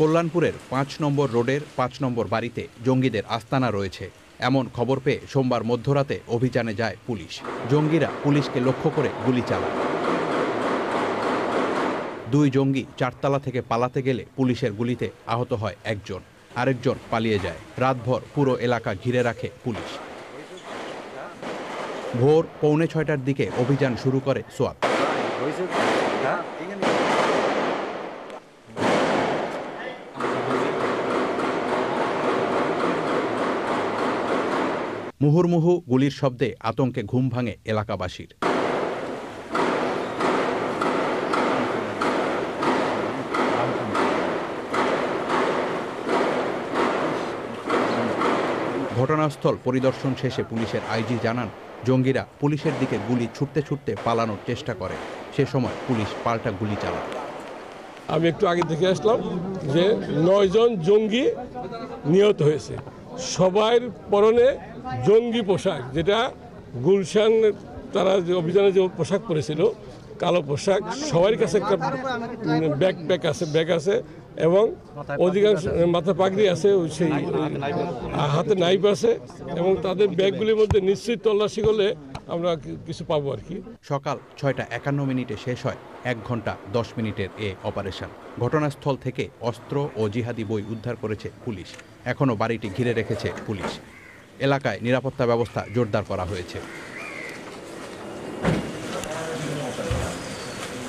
কল্যাণপুরের ৫ নম্বর রোডের ৫ নম্বর বাড়িতে জঙ্গিদের আস্তানা রয়েছে এমন খবর পেয়ে সোমবার মধ্যরাতে অভিযানে যায় পুলিশ। জঙ্গিরা পুলিশকে লক্ষ্য করে গুলি চালায়। ২ জঙ্গি ৪ তলা থেকে পালাতে গেলে পুলিশের গুলিতে আহত হয় একজন, আরেকজন পালিয়ে যায়। রাতভর পুরো এলাকা ঘিরে রাখে পুলিশ। ভোর 5:45টার দিকে অভিযান শুরু করে সোয়াত। মুহুর্মুহু গুলির শব্দে আতঙ্কে ঘুম ভাঙে এলাকাবাসীর। ঘটনাস্থল পরিদর্শন শেষে পুলিশের আইজি জানান, জঙ্গিরা পুলিশের দিকে গুলি ছুটতে ছুটতে পালানোর চেষ্টা করে। সে সময় পুলিশ পাল্টা গুলি চালায়। আমি একটু আগে দেখে আসলাম যে 9 জন জঙ্গি নিহত হয়েছে। সবার পরনে জঙ্গি পোশাক, যেটা গুলশান তারা যে অভিযানে যে পোশাক পরেছিল, কালো পোশাক। সবার কাছে একটা ব্যাগ আছে এবং অধিকাংশ মাথা পাগড়ি আছে, সেই হাতে নাইফ আছে এবং তাদের ব্যাগগুলির মধ্যে নিশ্চিত তল্লাশি করলে আমরা কিছু পাবো আর কি। সকাল 6:51 শেষ হয় 1 ঘন্টা 10 মিনিটের এ অপারেশন। ঘটনাস্থল থেকে অস্ত্র ও জিহাদি বই উদ্ধার করেছে পুলিশ। এখনও বাড়িটি ঘিরে রেখেছে পুলিশ। এলাকায় নিরাপত্তা ব্যবস্থা জোরদার করা হয়েছে।